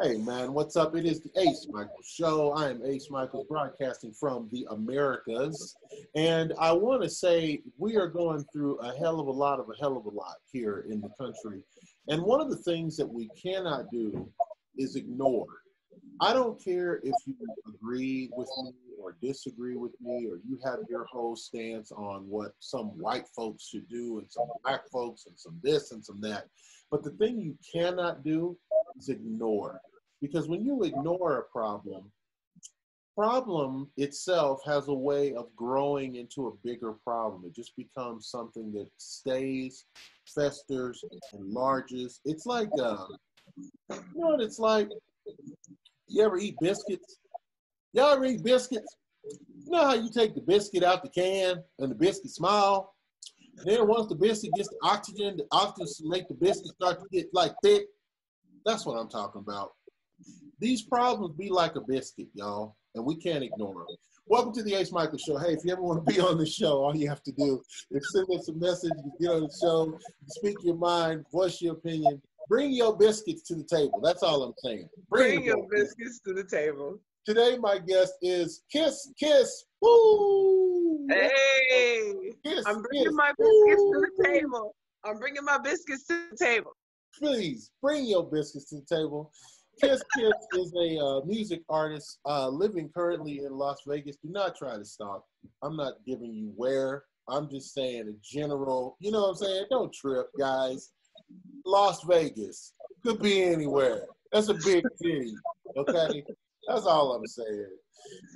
Hey man, what's up? It is the Ace Micheals Show. I am Ace Micheals, broadcasting from the Americas. And I want to say we are going through a hell of a lot here in the country. And one of the things that we cannot do is ignore. I don't care if you agree with me or disagree with me, or you have your whole stance on what some white folks should do and some black folks and some this and some that. But the thing you cannot do is ignore. Because when you ignore a problem itself has a way of growing into a bigger problem. It just becomes something that stays, festers, enlarges. It's like, you know what it's like? You ever eat biscuits? Y'all ever eat biscuits? You know how you take the biscuit out the can and the biscuit small? Then once the biscuit gets the oxygen make the biscuit start to get like thick. That's what I'm talking about. These problems be like a biscuit, y'all, and we can't ignore them. Welcome to the Ace Micheals Show. Hey, if you ever want to be on the show, all you have to do is send us a message, you get on the show, speak your mind, voice your opinion, bring your biscuits to the table. That's all I'm saying. Bring your biscuits to the table. Today, my guest is KYSS KYSS. Woo! Hey, KYSS, I'm bringing KYSS. my biscuits to the table. I'm bringing my biscuits to the table. Please bring your biscuits to the table. KYSS KYSS is a music artist living currently in Las Vegas. Do not try to stop. I'm not giving you where. I'm just saying a general, you know what I'm saying? Don't trip, guys. Las Vegas. Could be anywhere. That's a big city, okay? That's all I'm saying.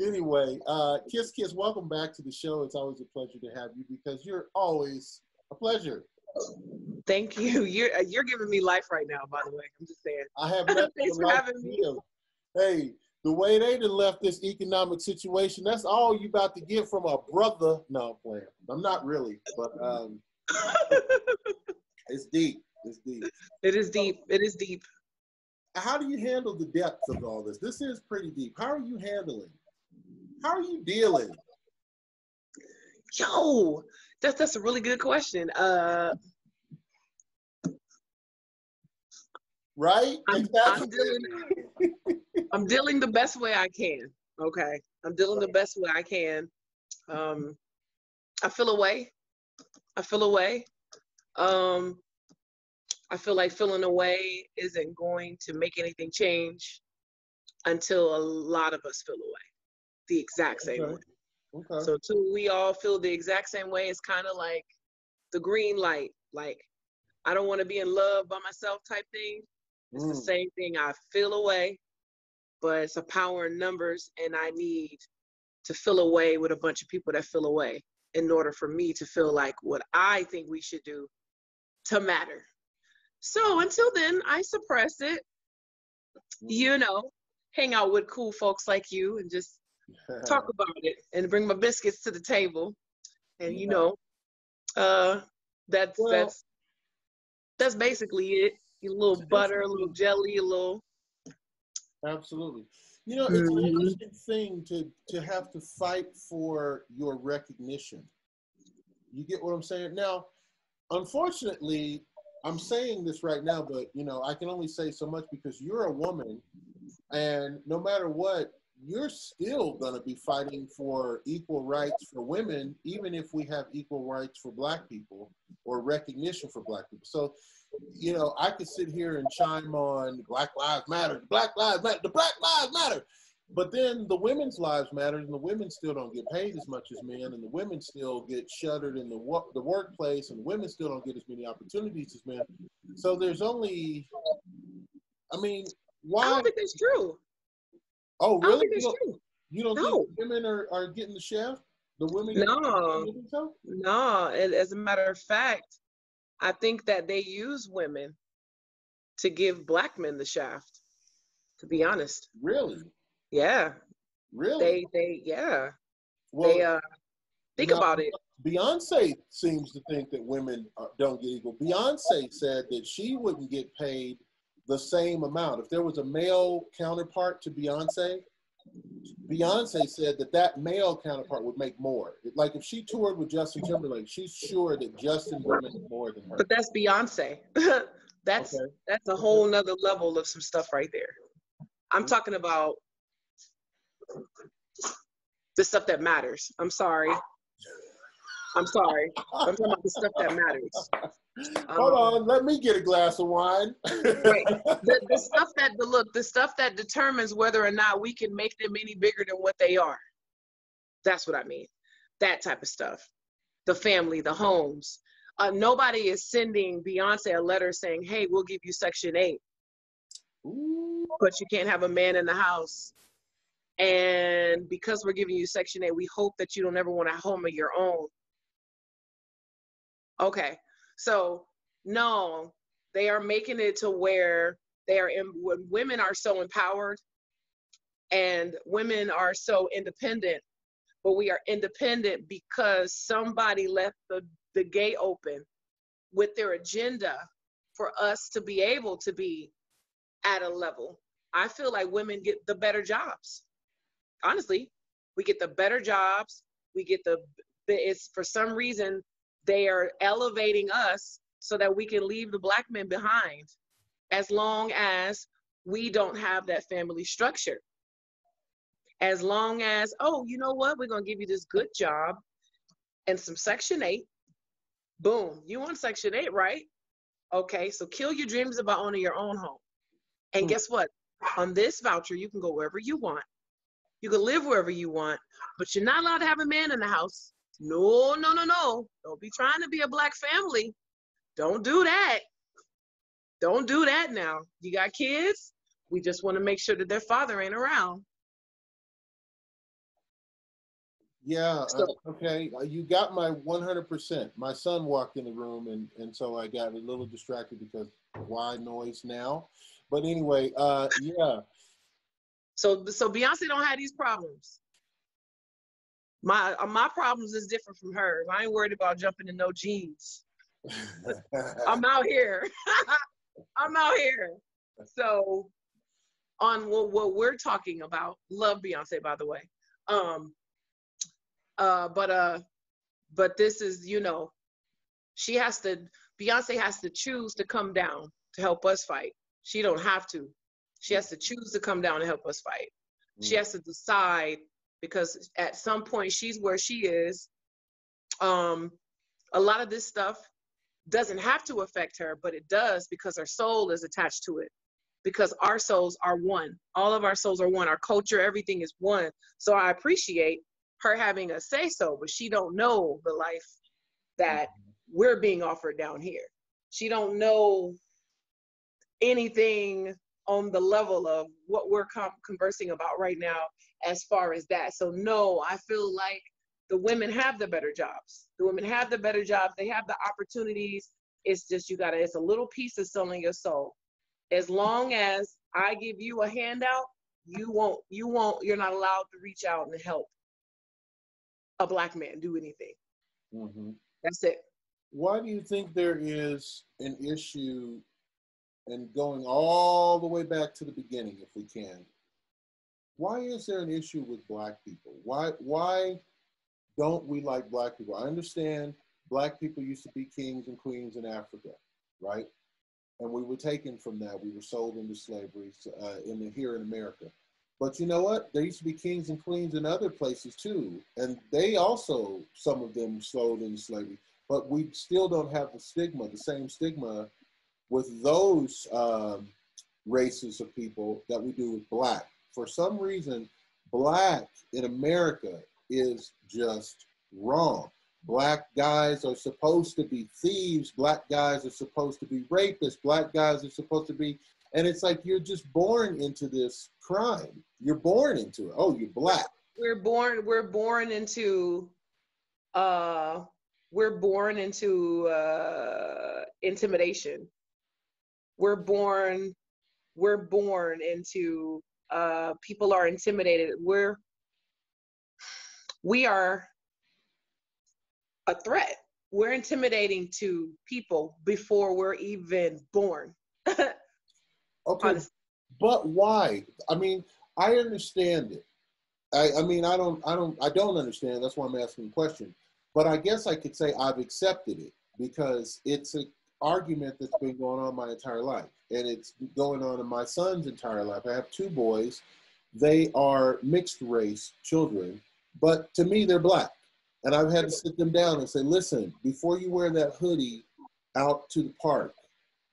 Anyway, KYSS KYSS, welcome back to the show. It's always a pleasure to have you because you're always a pleasure. Thank you. You're giving me life right now, by the way. I'm just saying. I have nothing Thanks for having me. Hey, the way they done left this economic situation, that's all you about to get from a brother. No, I'm playing. I'm not really, but it's deep. It's deep. It is deep. It is deep. How do you handle the depths of all this? This is pretty deep. How are you handling? How are you dealing? Yo, that's a really good question. Right? I'm dealing the best way I can. Okay, I'm dealing the best way I can. I feel away. I feel away. I feel like feeling away isn't going to make anything change until a lot of us feel away the exact same way. Okay. So till we all feel the exact same way, it's kind of like the green light. Like, I don't want to be in love by myself type thing. It's the same thing. I feel away, but it's a power in numbers, and I need to feel away with a bunch of people that feel away in order for me to feel like what I think we should do to matter. So until then, I suppress it, you know, hang out with cool folks like you and just talk about it and bring my biscuits to the table. And, you know, that's basically it. A little butter, a little jelly, a little. Absolutely. You know, it's an interesting thing to have to fight for your recognition. You get what I'm saying? Now, unfortunately, I'm saying this right now, but, you know, I can only say so much because you're a woman, and no matter what, you're still going to be fighting for equal rights for women, even if we have equal rights for black people or recognition for black people. So, you know, I could sit here and chime on Black Lives Matter, Black Lives Matter, the Black Lives Matter. But then the women's lives matter, and the women still don't get paid as much as men, and the women still get shuttered in the workplace, and the women still don't get as many opportunities as men. So there's only, I mean, why? I don't think that's true. Oh, really? I don't think that's true. You don't think women are getting the shaft? The women? No. As a matter of fact, I think that they use women to give black men the shaft, to be honest. Really? Yeah. Really? Yeah. Well, they think about it. Beyonce seems to think that women don't get equal. Beyonce said that she wouldn't get paid the same amount. If there was a male counterpart to Beyonce said that male counterpart would make more. Like if she toured with Justin Timberlake, she's sure that Justin would make more than her. But that's Beyonce. That's a whole nother level of some stuff right there. I'm talking about the stuff that matters. I'm sorry. I'm talking about the stuff that matters. Hold on, let me get a glass of wine. Right. The stuff that determines whether or not we can make them any bigger than what they are. That's what I mean. That type of stuff. The family, the homes. Nobody is sending Beyonce a letter saying, hey, we'll give you Section 8. Ooh. But you can't have a man in the house. And because we're giving you Section 8, we hope that you don't ever want a home of your own. Okay. So, no, they are making it to where when women are so empowered and women are so independent, but we are independent because somebody left the gate open with their agenda for us to be able to be at a level. I feel like women get the better jobs. Honestly, we get the better jobs. It's for some reason they are elevating us so that we can leave the Black men behind as long as we don't have that family structure. As long as, oh, you know what? We're going to give you this good job and some Section 8. Boom. You want Section 8, right? Okay, so kill your dreams about owning your own home. And guess what? On this voucher, you can go wherever you want. You can live wherever you want, but you're not allowed to have a man in the house. No, no, no, no. Don't be trying to be a Black family. Don't do that. Don't do that now. You got kids? We just want to make sure that their father ain't around. Yeah, okay. You got my 100%. My son walked in the room, and so I got a little distracted because why noise now? But anyway, yeah. So Beyonce don't have these problems. My problems is different from hers. I ain't worried about jumping in no jeans. I'm out here. I'm out here. So on what we're talking about, love Beyonce, by the way. But this is, Beyonce has to choose to come down to help us fight. She don't have to. She has to choose to come down and help us fight. She has to decide, because at some point she's where she is. A lot of this stuff doesn't have to affect her, but it does because her soul is attached to it. Because our souls are one. All of our souls are one. Our culture, everything is one. So I appreciate her having a say-so, but she don't know the life that we're being offered down here. She don't know anything on the level of what we're conversing about right now as far as that. So no, I feel like the women have the better jobs. The women have the better jobs. They have the opportunities. It's just, it's a little piece of selling your soul. As long as I give you a handout, you're not allowed to reach out and help a Black man do anything. Mm-hmm. That's it. Why do you think there is an issue, and going all the way back to the beginning, if we can, why is there an issue with Black people? Why don't we like Black people? I understand Black people used to be kings and queens in Africa, right? And we were taken from that. We were sold into slavery here in America. But you know what? There used to be kings and queens in other places too. And they also, some of them sold into slavery. But we still don't have the same stigma with those races of people that we do with Black. For some reason, Black in America is just wrong. Black guys are supposed to be thieves. Black guys are supposed to be rapists. Black guys are supposed to be, and it's like you're just born into this crime. You're born into it. Oh, you're Black. We're born into intimidation. We're born into people are intimidated. We are a threat. We're intimidating to people before we're even born. Okay, honestly. But why? I mean, I understand it. I don't understand. That's why I'm asking the question. But I guess I could say I've accepted it because it's an argument that's been going on my entire life. and it's going on in my son's entire life. I have 2 boys. They are mixed race children, but to me, they're black. And I've had to sit them down and say, listen, before you wear that hoodie out to the park,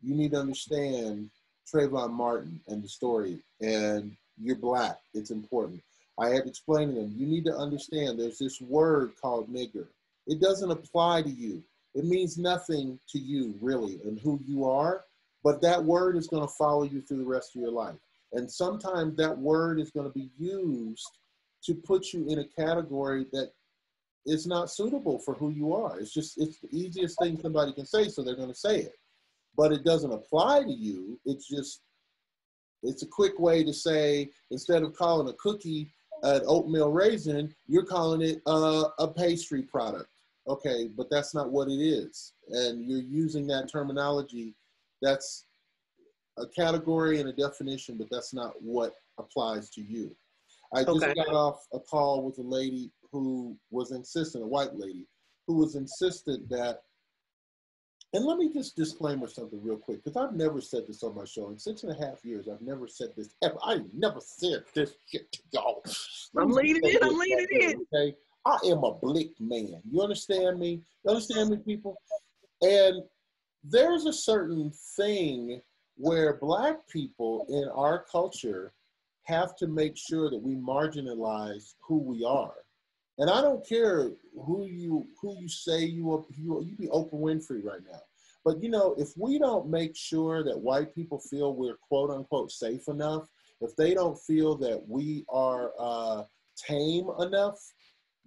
you need to understand Trayvon Martin and the story, and you're black. It's important. I had to explain to them, you need to understand there's this word called nigger. It doesn't apply to you. It means nothing to you, really, and who you are, but that word is going to follow you through the rest of your life. And sometimes that word is going to be used to put you in a category that is not suitable for who you are. It's the easiest thing somebody can say, so they're going to say it. But it doesn't apply to you. It's a quick way to say, instead of calling a cookie an oatmeal raisin, you're calling it a pastry product. Okay, but that's not what it is. And you're using that terminology. That's a category and a definition, but that's not what applies to you. I just got off a call with a lady who was insistent, a white lady, who was insistent that, and let me just disclaimer something real quick, because I've never said this on my show. In 6.5 years, I've never said this ever. I never said this shit to y'all. I'm leaning in. Okay? I am a black man. You understand me? You understand me, people? And there's a certain thing where black people in our culture have to make sure that we marginalize who we are. And I don't care who you say you are. You be Oprah Winfrey right now. But you know, if we don't make sure that white people feel we're quote unquote safe enough, if they don't feel that we are tame enough,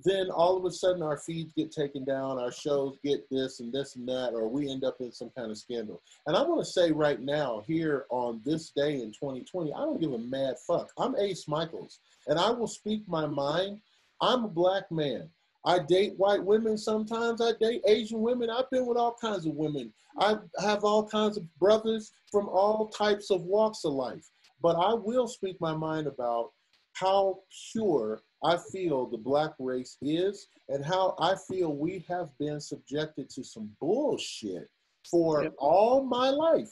then all of a sudden our feeds get taken down, our shows get this and that, or we end up in some kind of scandal. And I want to say right now, here on this day in 2020, I don't give a mad fuck. I'm Ace Micheals, and I will speak my mind. I'm a black man. I date white women sometimes. I date Asian women. I've been with all kinds of women. I have all kinds of brothers from all types of walks of life. But I will speak my mind about how pure I feel the black race is, and how I feel we have been subjected to some bullshit for all my life.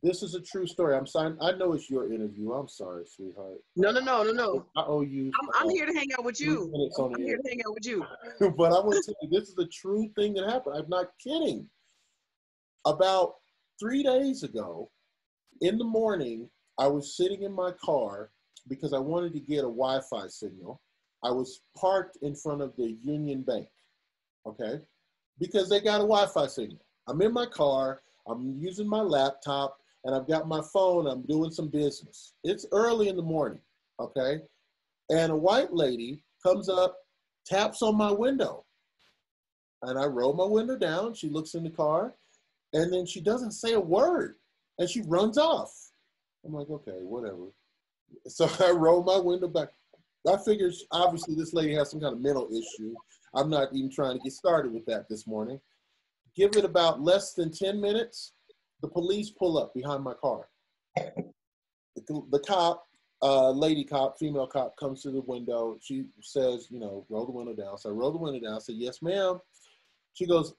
This is a true story. I'm sorry. I know it's your interview. I'm sorry, sweetheart. No. I owe you. I'm here to hang out with you. I'm here to hang out with you. But I want to tell you, this is a true thing that happened. I'm not kidding. About 3 days ago, in the morning, I was sitting in my car because I wanted to get a Wi-Fi signal. I was parked in front of the Union Bank, okay? Because they got a Wi-Fi signal. I'm in my car, I'm using my laptop, and I've got my phone, I'm doing some business. It's early in the morning, okay? And a white lady comes up, taps on my window. And I roll my window down, she looks in the car, and then she doesn't say a word, and she runs off. I'm like, okay, whatever. So I roll my window back. I figured obviously this lady has some kind of mental issue. I'm not even trying to get started with that this morning. Give it about less than 10 minutes, the police pull up behind my car. The cop, lady cop, female cop, comes to the window. She says, you know, roll the window down. So I roll the window down. I said, yes, ma'am. She goes,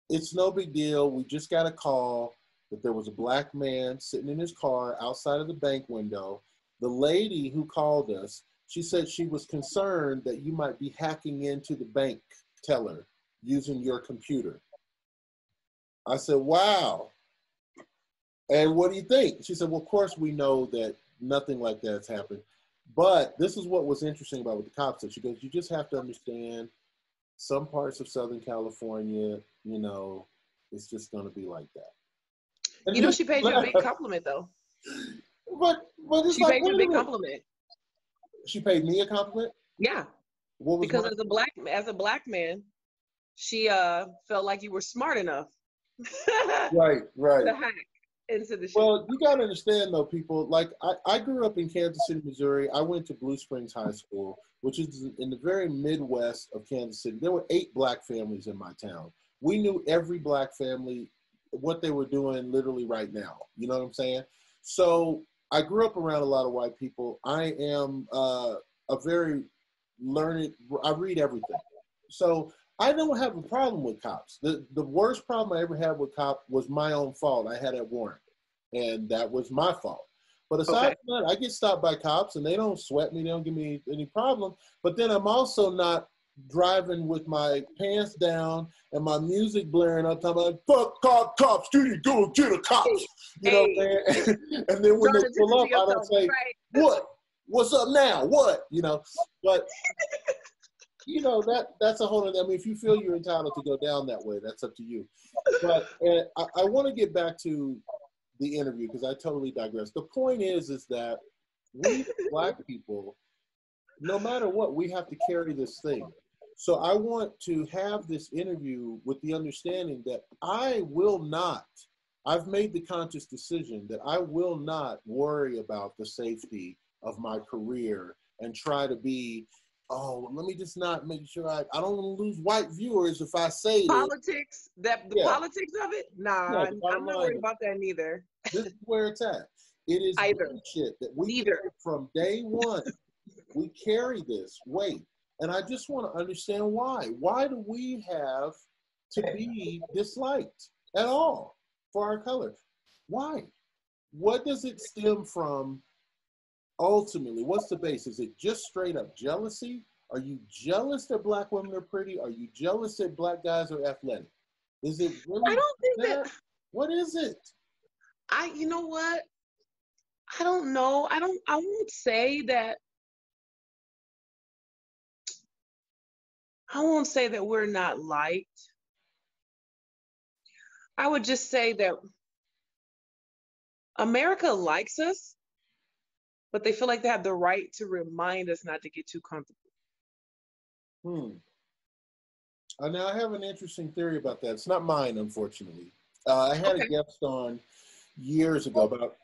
it's no big deal. We just got a call that there was a black man sitting in his car outside of the bank window. The lady who called us, she said she was concerned that you might be hacking into the bank teller using your computer. I said, wow. And what do you think? She said, well, of course we know that nothing like that's happened. But this is what was interesting about what the cop said. She goes, you just have to understand some parts of Southern California, you know, it's just going to be like that. And you know, she paid you a big compliment, though. But it's she like, paid you a big compliment. She paid me a compliment? Yeah. Because as a black man, she felt like you were smart enough. Right. To hack into the shit. Well, you got to understand, though, people, like I grew up in Kansas City, Missouri. I went to Blue Springs High School, which is in the very Midwest of Kansas City. There were 8 black families in my town. We knew every black family, what they were doing literally right now. You know what I'm saying? So I grew up around a lot of white people. I am a very learned, I read everything. So I don't have a problem with cops. The worst problem I ever had with cops was my own fault. I had a warrant. And that was my fault. But aside from that, I get stopped by cops and they don't sweat me. They don't give me any problem. But then I'm also not driving with my pants down and my music blaring up, talking about, fuck cops, you go get the cops. You know what I'm saying? And then when they pull up, I don't say, what? What's up now? What? You know, but, you know, that's a whole other, I mean, if you feel you're entitled to go down that way, that's up to you. But I want to get back to the interview because I totally digress. The point is that we Black people, no matter what, we have to carry this thing. So I want to have this interview with the understanding that I've made the conscious decision that I will not worry about the safety of my career and try to be, oh, let me just not make sure I don't want to lose white viewers if I say politics, the politics of it? Nah, I'm not worried about that neither. This is where it's at. It is bullshit that we from day one, we carry this weight. And I just want to understand why. Why do we have to be disliked at all for our color? Why? What does it stem from ultimately? What's the base? Is it just straight up jealousy? Are you jealous that Black women are pretty? Are you jealous that Black guys are athletic? Is it really I don't think that. What is it? You know what? I don't know. I won't say that. I won't say that we're not liked. I would just say that America likes us, but they feel like they have the right to remind us not to get too comfortable. Now, I have an interesting theory about that. It's not mine, unfortunately. I had a guest on years ago, about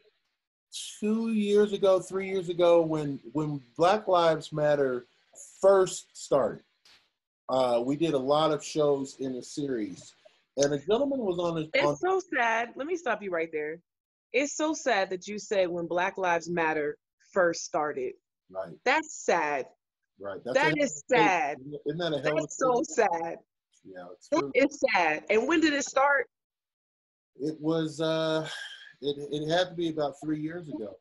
2 years ago, 3 years ago, when Black Lives Matter first started. We did a lot of shows in a series, and a gentleman was on his. It's so sad. Let me stop you right there. It's so sad that you said when Black Lives Matter first started. Right. That's sad. Right. That is sad. Isn't that a hell of a That's so sad. Yeah, it's true. It's sad. And when did it start? It was. It had to be about 3 years ago,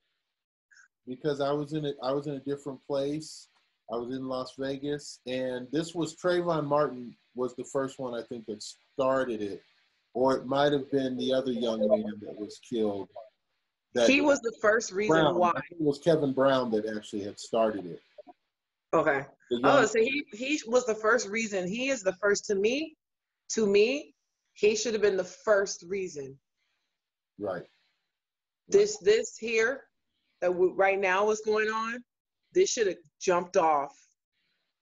because I was in a different place. I was in Las Vegas, and this was Trayvon Martin was the first one I think that started it, or it might have been the other young man that was killed. He was the first reason why. I think it was Kevin Brown that actually had started it. Okay. Oh, so he was the first reason. He is the first to me. To me, he should have been the first reason. Right. This here that right now is going on. This should have jumped off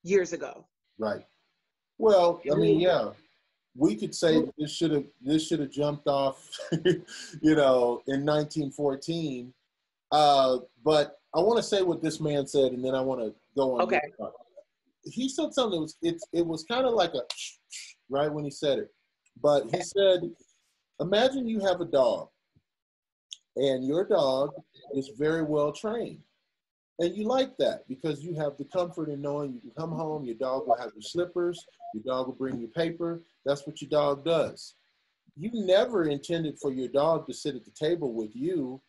years ago. Right. Well, I mean, yeah, we could say this should have jumped off, you know, in 1914. But I want to say what this man said, and then I want to go on. Okay. He said something that it was kind of like a right when he said it, but he said, imagine you have a dog, and your dog is very well trained. And you like that because you have the comfort in knowing you can come home, your dog will have your slippers, your dog will bring you paper. That's what your dog does. You never intended for your dog to sit at the table with you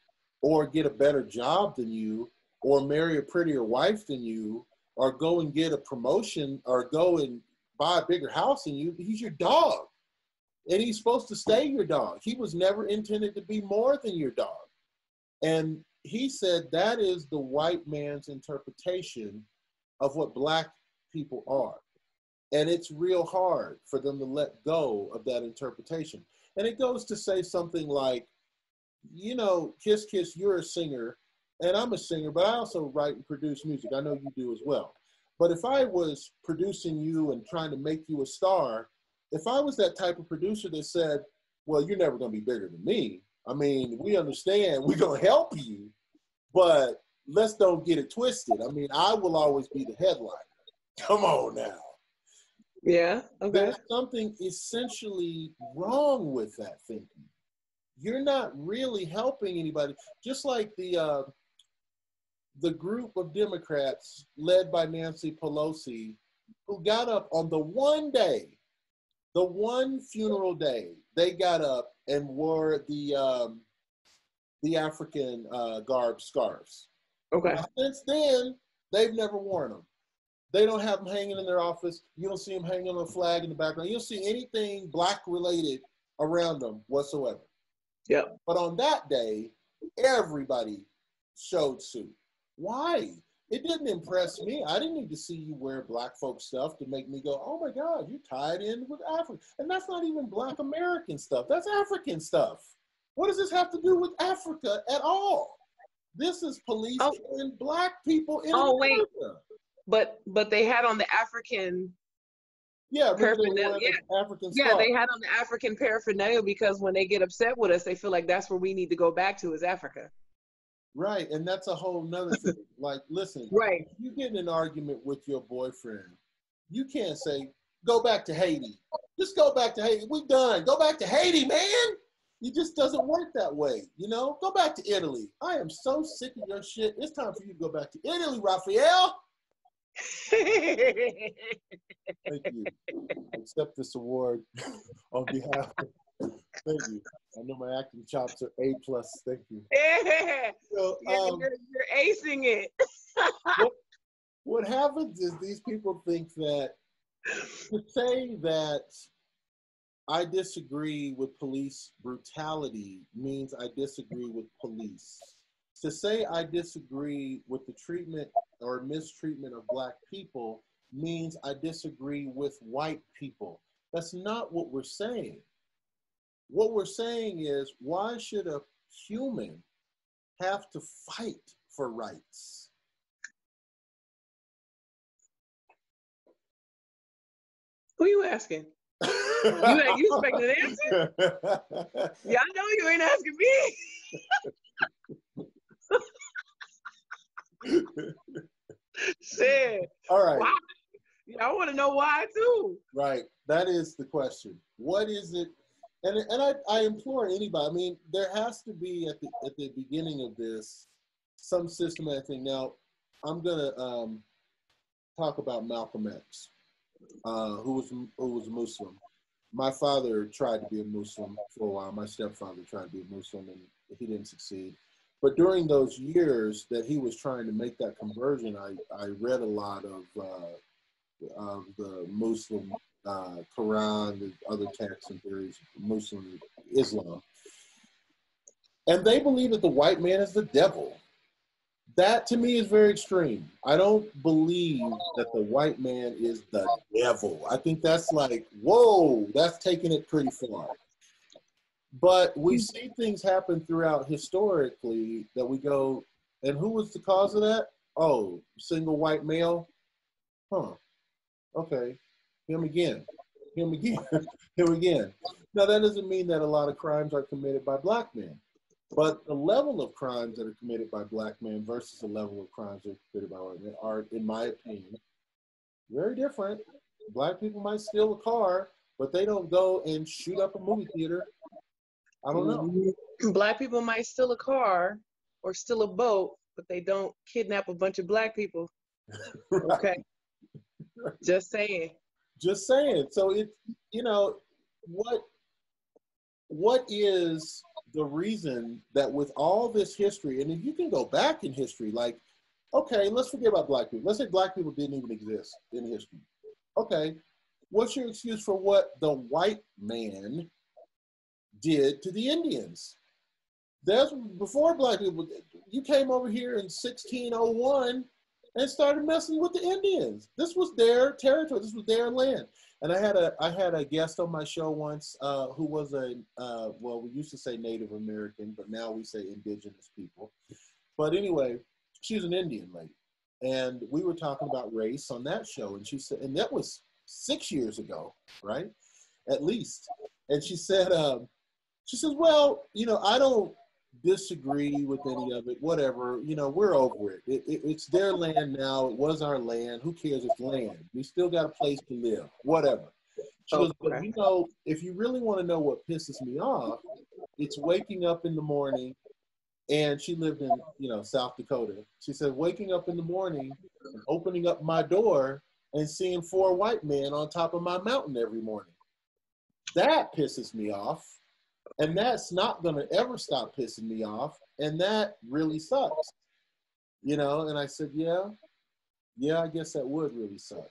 or get a better job than you or marry a prettier wife than you or go and get a promotion or go and buy a bigger house than you. He's your dog. And he's supposed to stay your dog. He was never intended to be more than your dog. And he said that is the white man's interpretation of what Black people are. And it's real hard for them to let go of that interpretation. And it goes to say something like, you know, Kiss Kiss, you're a singer, and I'm a singer, but I also write and produce music. I know you do as well. But if I was producing you and trying to make you a star, if I was that type of producer that said, well, you're never going to be bigger than me. I mean, we understand, we're going to help you, but let's don't get it twisted. I mean, I will always be the headliner. Come on now. Yeah, okay. There's something essentially wrong with that thinking. You're not really helping anybody. Just like the group of Democrats led by Nancy Pelosi, who got up on the one day, the one funeral day, they got up and wore the the African garb scarves. Okay. Now, since then, they've never worn them. They don't have them hanging in their office. You don't see them hanging on a flag in the background. You don't see anything black related around them whatsoever. Yep. But on that day, everybody showed suit. Why? It didn't impress me. I didn't need to see you wear black folk stuff to make me go, oh my God, you're tied in with Africa. And that's not even Black American stuff. That's African stuff. What does this have to do with Africa at all? This is police killing black people in America. Wait. But they had on the African paraphernalia. African yeah, they had on the African paraphernalia because when they get upset with us, they feel like that's where we need to go back to is Africa. Right, and that's a whole nother thing. Like, listen, right. If you get in an argument with your boyfriend, you can't say, go back to Haiti. Just go back to Haiti. We done. Go back to Haiti, man. It just doesn't work that way, you know? Go back to Italy. I am so sick of your shit. It's time for you to go back to Italy, Raphael. Thank you. I accept this award on behalf of, thank you. I know my acting chops are A+. Thank you. Yeah. So, you're acing it. what happens is these people think that to say that I disagree with police brutality means I disagree with police. To say I disagree with the treatment or mistreatment of black people means I disagree with white people. That's not what we're saying. What we're saying is, why should a human have to fight for rights? Who you asking? You expect an answer? Yeah, I know you ain't asking me. Shit. All right. Why? Yeah, I want to know why too. Right. That is the question. What is it? And I implore anybody. I mean, there has to be at the beginning of this some systematic thing. Now, I'm gonna talk about Malcolm X, who was Muslim. My father tried to be a Muslim for a while. My stepfather tried to be a Muslim, and he didn't succeed. But during those years that he was trying to make that conversion, I read a lot of the Muslim Quran, the other texts and theories, Muslim Islam. And they believe that the white man is the devil. That to me is very extreme. I don't believe that the white man is the devil. I think that's like, whoa, that's taking it pretty far. But we see things happen throughout historically that we go, and who was the cause of that? Oh, single white male? Huh. Okay. Him again. Him again. Him again. Now, that doesn't mean that a lot of crimes are committed by black men. But the level of crimes that are committed by black men versus the level of crimes that are committed by white men are, in my opinion, very different. Black people might steal a car, but they don't go and shoot up a movie theater. I don't know. Black people might steal a car or steal a boat, but they don't kidnap a bunch of black people. Right. Okay. Just saying. Just saying. So it's, you know, what is the reason that with all this history, and if you can go back in history, like, okay, let's forget about black people. Let's say black people didn't even exist in history. Okay, what's your excuse for what the white man did to the Indians? That's before black people. You came over here in 1601 and started messing with the Indians. This was their territory. This was their land. And I had a guest on my show once who was well, we used to say Native American, but now we say indigenous people. But anyway, she's an Indian lady. And we were talking about race on that show. And she said, and that was 6 years ago, right? At least. And she said, well, you know, I don't disagree with any of it, whatever, you know, we're over it. It's their land now. It was our land. Who cares? It's land. We still got a place to live, whatever. She goes, but you know, if you really want to know what pisses me off, it's waking up in the morning, and she lived in, you know, South Dakota. She said, waking up in the morning and opening up my door and seeing 4 white men on top of my mountain every morning. That pisses me off. And that's not going to ever stop pissing me off. And that really sucks. You know, and I said, yeah, I guess that would really suck.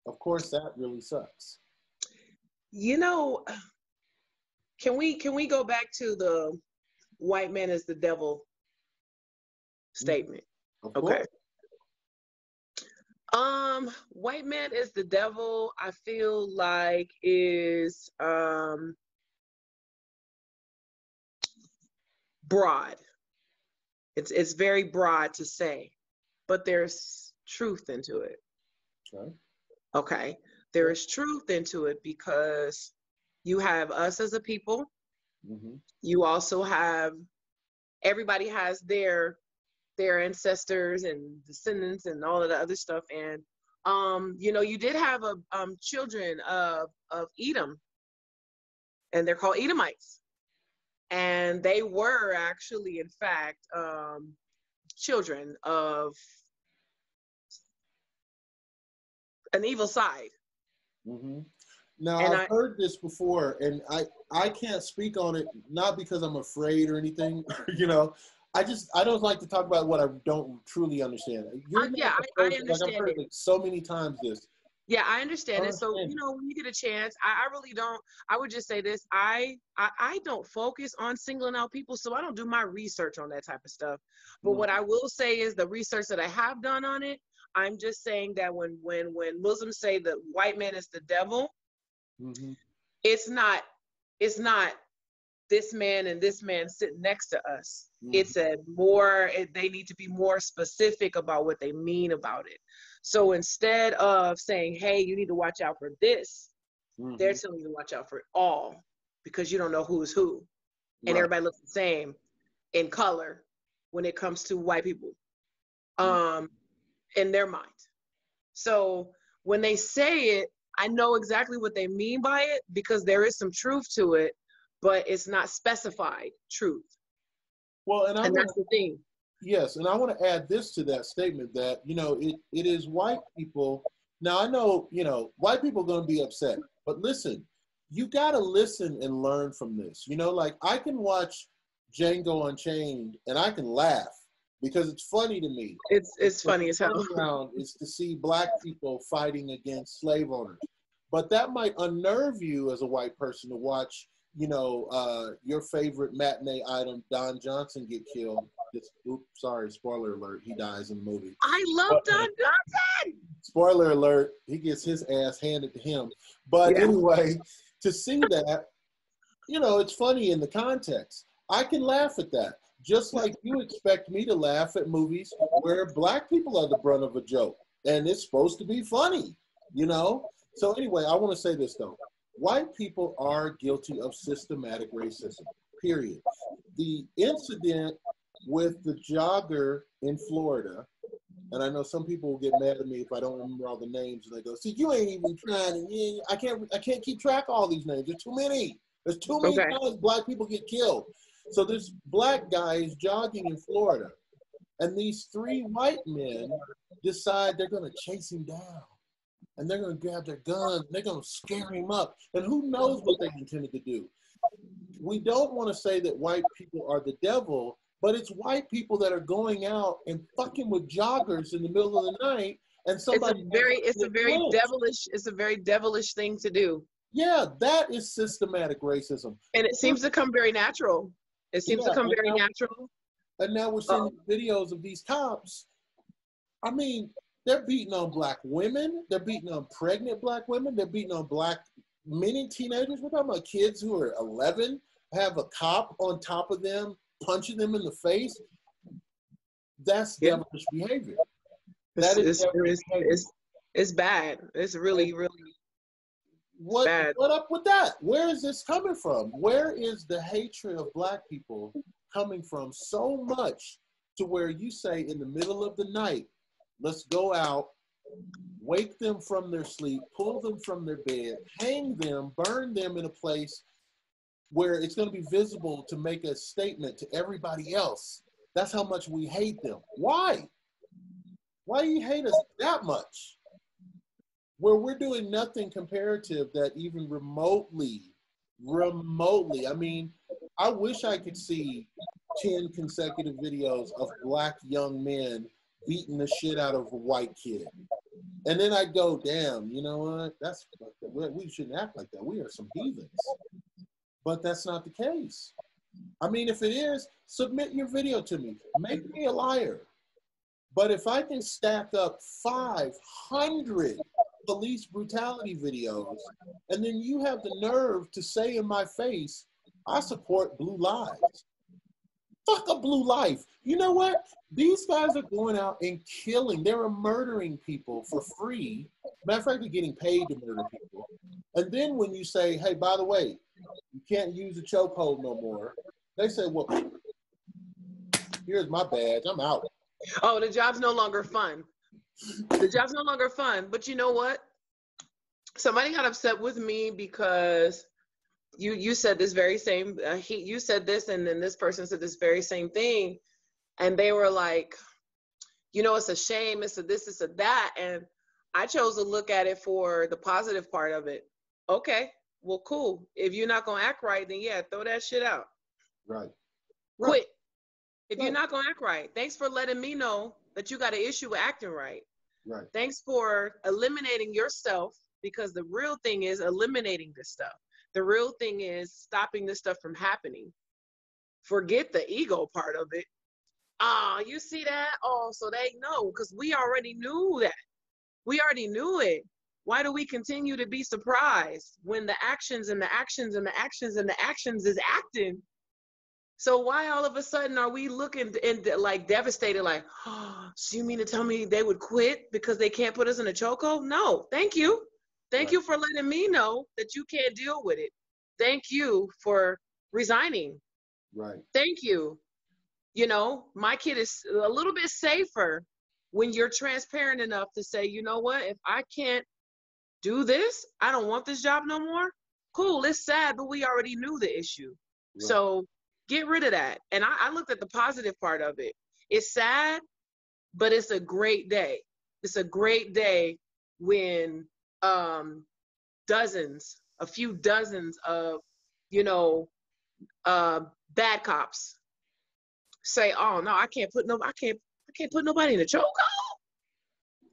Of course, that really sucks. You know, can we go back to the white man is the devil statement? Okay. White man is the devil, I feel like is broad. It's very broad to say, but there's truth into it. Okay. There is truth into it because you have us as a people. Mm-hmm. You also have, everybody has their ancestors and descendants and all of the other stuff. And, you know, you did have children of Edom, and they're called Edomites. And they were actually, in fact, children of an evil side. Mm-hmm. Now, I've heard this before, and I can't speak on it, not because I'm afraid or anything, you know. I don't like to talk about what I don't truly understand. Yeah, I understand. Like I've heard like so many times this. Yeah, I understand it. So, you know, when you get a chance, I really don't, I would just say this. I don't focus on singling out people, so I don't do my research on that type of stuff. But what I will say is the research that I have done on it, I'm just saying that when Muslims say the white man is the devil, mm-hmm. it's not this man and this man sitting next to us. Mm-hmm. It's they need to be more specific about what they mean about it. So instead of saying, hey, you need to watch out for this, mm-hmm. they're telling you to watch out for it all, because you don't know who's who. And right. Everybody looks the same in color when it comes to white people, in their mind. So when they say it, I know exactly what they mean by it, because there is some truth to it, but it's not specified truth. Well, and that's the thing. Yes, and I want to add this to that statement that, you know, it is white people. Now, I know, you know, white people are going to be upset, but listen, you got to listen and learn from this. You know, like I can watch Django Unchained and I can laugh because it's funny to me. It's funny as hell. Around is to see black people fighting against slave owners. But that might unnerve you as a white person to watch, you know, your favorite matinee item, Don Johnson, get killed. Oops, sorry, spoiler alert, he dies in the movie. I love Don Johnson! Spoiler alert, he gets his ass handed to him. But anyway, to see that, you know, it's funny in the context. I can laugh at that. Just like you expect me to laugh at movies where black people are the brunt of a joke. And it's supposed to be funny, you know? So anyway, I want to say this, though. White people are guilty of systematic racism, period. The incident with the jogger in Florida, and I know some people will get mad at me if I don't remember all the names, and they go, see, you ain't even trying, I can't keep track of all these names. There's too many. There's too many times black people get killed. So this black guy is jogging in Florida, and these three white men decide they're going to chase him down. And they're going to grab their guns, and they're going to scare him up. And who knows what they intended to do. We don't want to say that white people are the devil, but it's white people that are going out and fucking with joggers in the middle of the night. And somebody it's a very devilish thing to do. Yeah, that is systematic racism. And it seems to come very natural. It seems to come very natural. And now we're seeing videos of these cops. I mean, they're beating on black women. They're beating on pregnant black women. They're beating on many teenagers. We're talking about kids who are 11, have a cop on top of them, punching them in the face. That's devilish behavior. It's bad. It's really, really bad. What up with that? Where is this coming from? Where is the hatred of black people coming from so much to where you say in the middle of the night, let's go out, wake them from their sleep, pull them from their bed, hang them, burn them in a place where it's going to be visible to make a statement to everybody else. That's how much we hate them. Why? Why do you hate us that much? Where we're doing nothing comparative that even remotely, I mean, I wish I could see 10 consecutive videos of black young men beating the shit out of a white kid. And then I go, damn, you know what? We shouldn't act like that. We are some heathens. But that's not the case. I mean, if it is, submit your video to me. Make me a liar. But if I can stack up 500 police brutality videos, and then you have the nerve to say in my face, I support blue lives. Fuck a blue life. You know what? These guys are going out and killing. They're murdering people for free. Matter of fact, they're getting paid to murder people. And then when you say, hey, by the way, you can't use a chokehold no more, they say, well, here's my badge. I'm out. Oh, the job's no longer fun. The job's no longer fun. But you know what? Somebody got upset with me because you said this very same, you said this, and then this person said this very same thing. And they were like, you know, it's a shame, it's a this, it's a that. And I chose to look at it for the positive part of it. Okay, well, cool. If you're not going to act right, then yeah, throw that shit out. Right. Quit. If you're not going to act right, thanks for letting me know that you got an issue with acting right. Right. Thanks for eliminating yourself, because the real thing is eliminating this stuff. The real thing is stopping this stuff from happening. Forget the ego part of it. You see that? Oh, so they know, because we already knew that. We already knew it. Why do we continue to be surprised when the actions and the actions and the actions and the actions is acting? So why all of a sudden are we looking and like devastated, like, oh, so you mean to tell me they would quit because they can't put us in a chokehold? No, thank you. Thank you for letting me know that you can't deal with it. Thank you for resigning. Right. Thank you. You know, my kid is a little bit safer when you're transparent enough to say, you know what, if I can't do this, I don't want this job no more. Cool, it's sad, but we already knew the issue. Right. So get rid of that. And I looked at the positive part of it. It's sad, but it's a great day. It's a great day when a few dozens of, you know, bad cops say, oh no, I can't put nobody in a chokehold.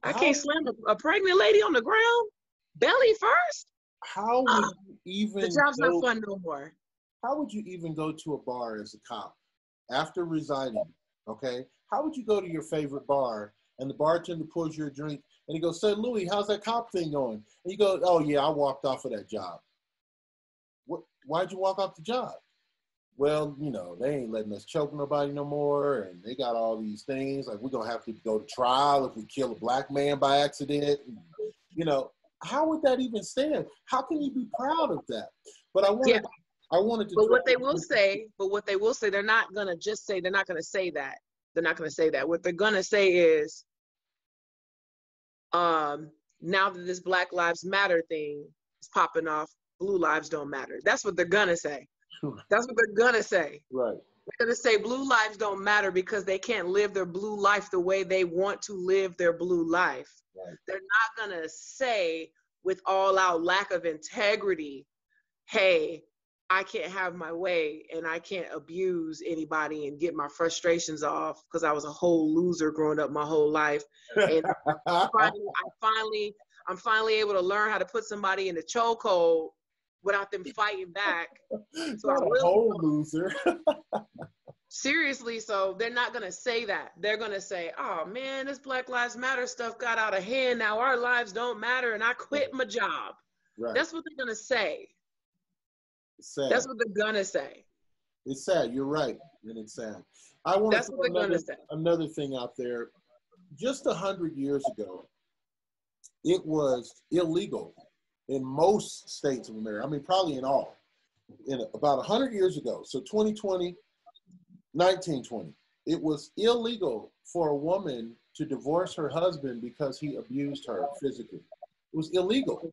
I can't slam a pregnant lady on the ground, belly first. How would you even the job's not fun no more. How would you even go to a bar as a cop after resigning? Okay, how would you go to your favorite bar and the bartender pours you a drink and he goes, "Sir Louis, how's that cop thing going?" And you go, "Oh yeah, I walked off of that job." What? Why'd you walk off the job? Well, you know, they ain't letting us choke nobody no more, and they got all these things, like we're going to have to go to trial if we kill a black man by accident. You know, how would that even stand? How can you be proud of that? But I wanted to. But what they will say, they're not going to just say, they're not going to say that. They're not going to say that. What they're going to say is, now that this Black Lives Matter thing is popping off, blue lives don't matter. That's what they're going to say. That's what they're gonna say. Right. They're gonna say blue lives don't matter because they can't live their blue life the way they want to live their blue life. Right. They're not gonna say with all out lack of integrity, hey, I can't have my way and I can't abuse anybody and get my frustrations off because I was a whole loser growing up my whole life. And I'm finally able to learn how to put somebody in the chokehold without them fighting back. So not a whole loser. Seriously, so they're not going to say that. They're going to say, oh man, this Black Lives Matter stuff got out of hand. Now our lives don't matter and I quit my job. Right. That's what they're going to say. It's sad. That's what they're going to say. It's sad. You're right. And it's sad. I want That's to what they're going to say. Another thing out there. Just 100 years ago, it was illegal in most states of America. I mean, probably in all. About 100 years ago, so 1920, it was illegal for a woman to divorce her husband because he abused her physically. It was illegal.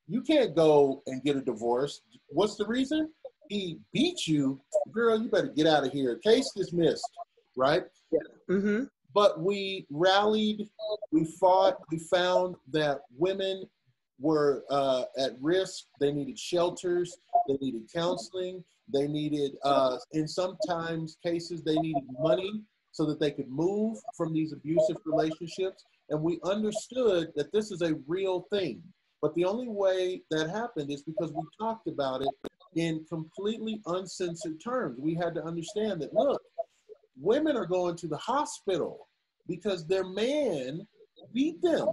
You can't go and get a divorce. What's the reason? He beat you. Girl, you better get out of here. Case dismissed, right? Yeah. Mm-hmm. But we rallied, we fought, we found that women were at risk. They needed shelters. They needed counseling. They needed, in sometimes cases, they needed money so that they could move from these abusive relationships. And we understood that this is a real thing. But the only way that happened is because we talked about it in completely uncensored terms. We had to understand that, look, women are going to the hospital because their man beat them.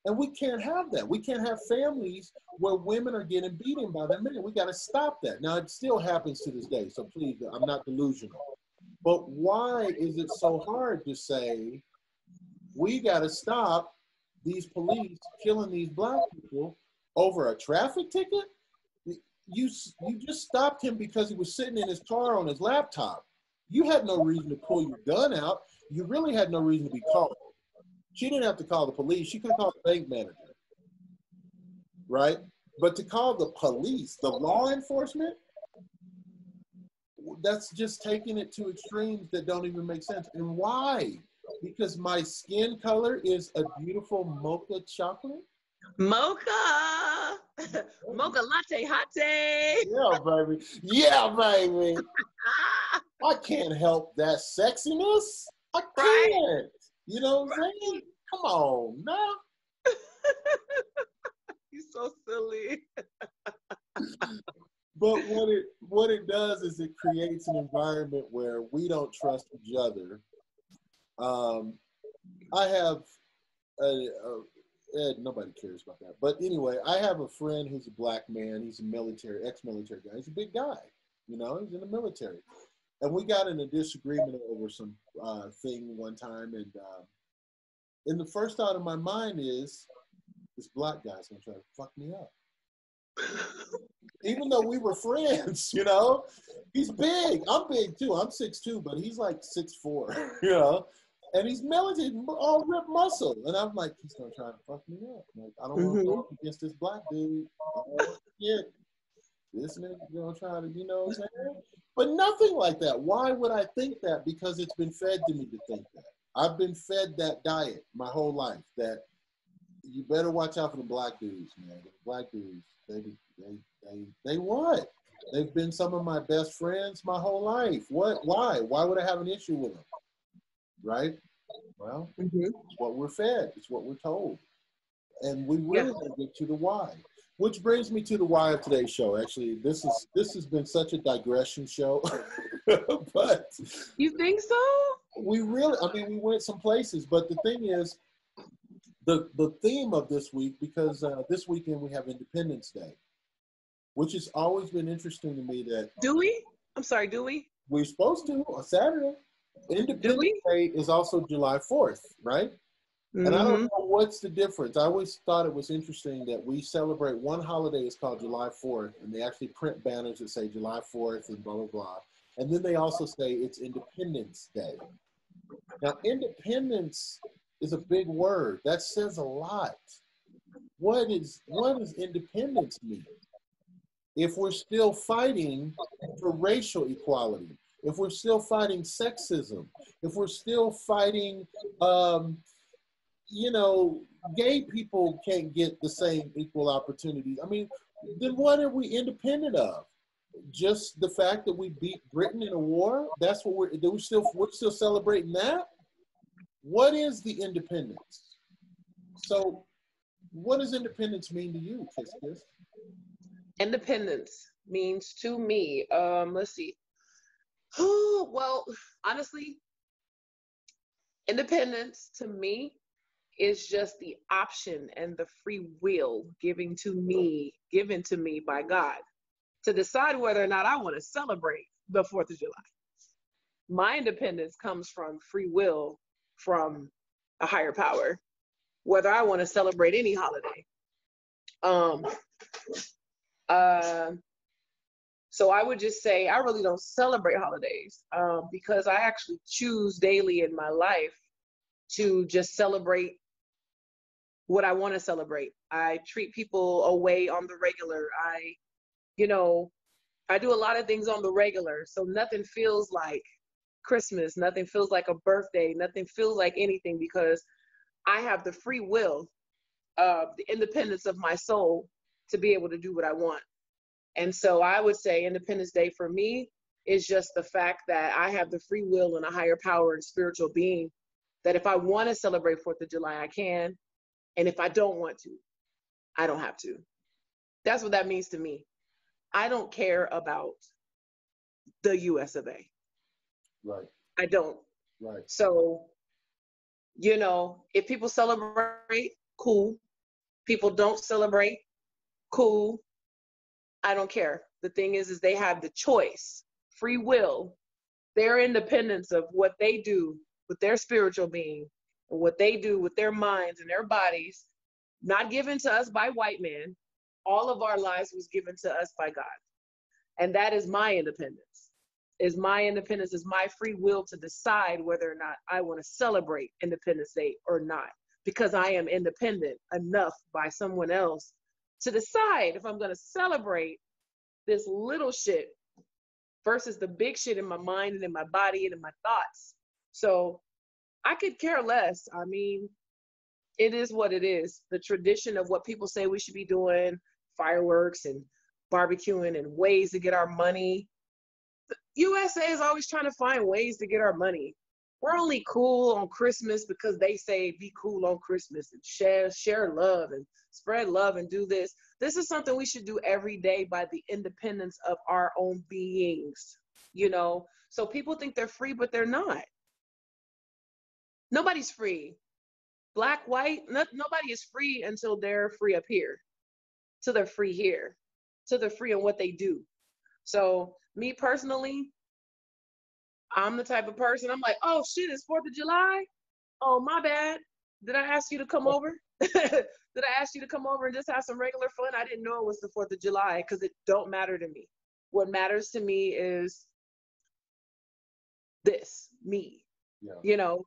And we can't have that. We can't have families where women are getting beaten by their men. We got to stop that. Now, it still happens to this day, so please, I'm not delusional. But why is it so hard to say, we got to stop these police killing these black people over a traffic ticket? You just stopped him because he was sitting in his car on his laptop. You had no reason to pull your gun out. You really had no reason to be called. She didn't have to call the police. She could have called the bank manager, right? But to call the police, the law enforcement, that's just taking it to extremes that don't even make sense. And why? Because my skin color is a beautiful mocha chocolate? Mocha! Mocha latte hottie! Yeah, baby. Yeah, baby. I can't help that sexiness. I can't. Right. You know what I'm saying? Come on, now. You're so silly. But what it does is it creates an environment where we don't trust each other. I have nobody cares about that. But anyway, I have a friend who's a black man. He's a military, ex-military guy. He's a big guy. You know, he's in the military. And we got in a disagreement over some thing one time, and the first thought of my mind is, this black guy's gonna try to fuck me up. Even though we were friends, you know, he's big. I'm big too. I'm 6'2", but he's like 6'4", you know, and he's military, all ripped muscle. And I'm like, he's gonna try to fuck me up. Like, I don't want to go up against this black dude. I don't want to get this nigga gonna try to, you know what I'm saying? But nothing like that. Why would I think that? Because it's been fed to me to think that. I've been fed that diet my whole life, that you better watch out for the black dudes, man. The black dudes, they what? They've been some of my best friends my whole life. What? Why? Why would I have an issue with them? Right? Well, it's what we're fed. It's what we're told. And we really don't get to the why. Which brings me to the why of today's show. Actually, this has been such a digression show. But you think so? We went some places, but the thing is, the theme of this week, because this weekend we have Independence Day, which has always been interesting to me. That do we? I'm sorry, do we? We're supposed to on Saturday. Independence Day is also July 4th, right? And I don't know what's the difference. I always thought it was interesting that we celebrate one holiday is called July 4th, and they actually print banners that say July 4th and blah, blah, blah. And then they also say it's Independence Day. Now, independence is a big word. That says a lot. What does independence mean? If we're still fighting for racial equality, if we're still fighting sexism, if we're still fighting, gay people can't get the same equal opportunities. I mean, then what are we independent of? Just the fact that we beat Britain in a war? That's what we're still celebrating that? What is the independence? So what does independence mean to you, Kiss Kiss? Independence means to me, let's see. Well, honestly, independence to me is just the option and the free will given to me by God to decide whether or not I want to celebrate the 4th of July. My independence comes from free will from a higher power, whether I want to celebrate any holiday. So I would just say I really don't celebrate holidays because I actually choose daily in my life to just celebrate what I want to celebrate. I treat people away on the regular. I do a lot of things on the regular. So nothing feels like Christmas. Nothing feels like a birthday. Nothing feels like anything because I have the free will, the independence of my soul to be able to do what I want. And so I would say Independence Day for me is just the fact that I have the free will and a higher power and spiritual being, that if I want to celebrate 4th of July, I can. And if I don't want to, I don't have to. That's what that means to me. I don't care about the US of A. Right. I don't. Right. So, you know, if people celebrate, cool. People don't celebrate, cool. I don't care. The thing is they have the choice, free will, their independence of what they do with their spiritual being, and what they do with their minds and their bodies, not given to us by white men. All of our lives was given to us by God. And that is my independence. Is my free will to decide whether or not I want to celebrate Independence Day or not, because I am independent enough by someone else to decide if I'm going to celebrate this little shit versus the big shit in my mind and in my body and in my thoughts. So I could care less. I mean, it is what it is. The tradition of what people say we should be doing, fireworks and barbecuing and ways to get our money. The USA is always trying to find ways to get our money. We're only cool on Christmas because they say be cool on Christmas and share love and spread love and do this. This is something we should do every day by the independence of our own beings, you know? So people think they're free, but they're not. Nobody's free. Black, white, nobody is free until they're free up here, till they're free here, till they're free in what they do. So me personally, I'm the type of person, I'm like, oh shit, it's 4th of July? Oh, my bad. Did I ask you to come over? Did I ask you to come over and just have some regular fun? I didn't know it was the 4th of July, because it don't matter to me. What matters to me is this, me. Yeah. You know,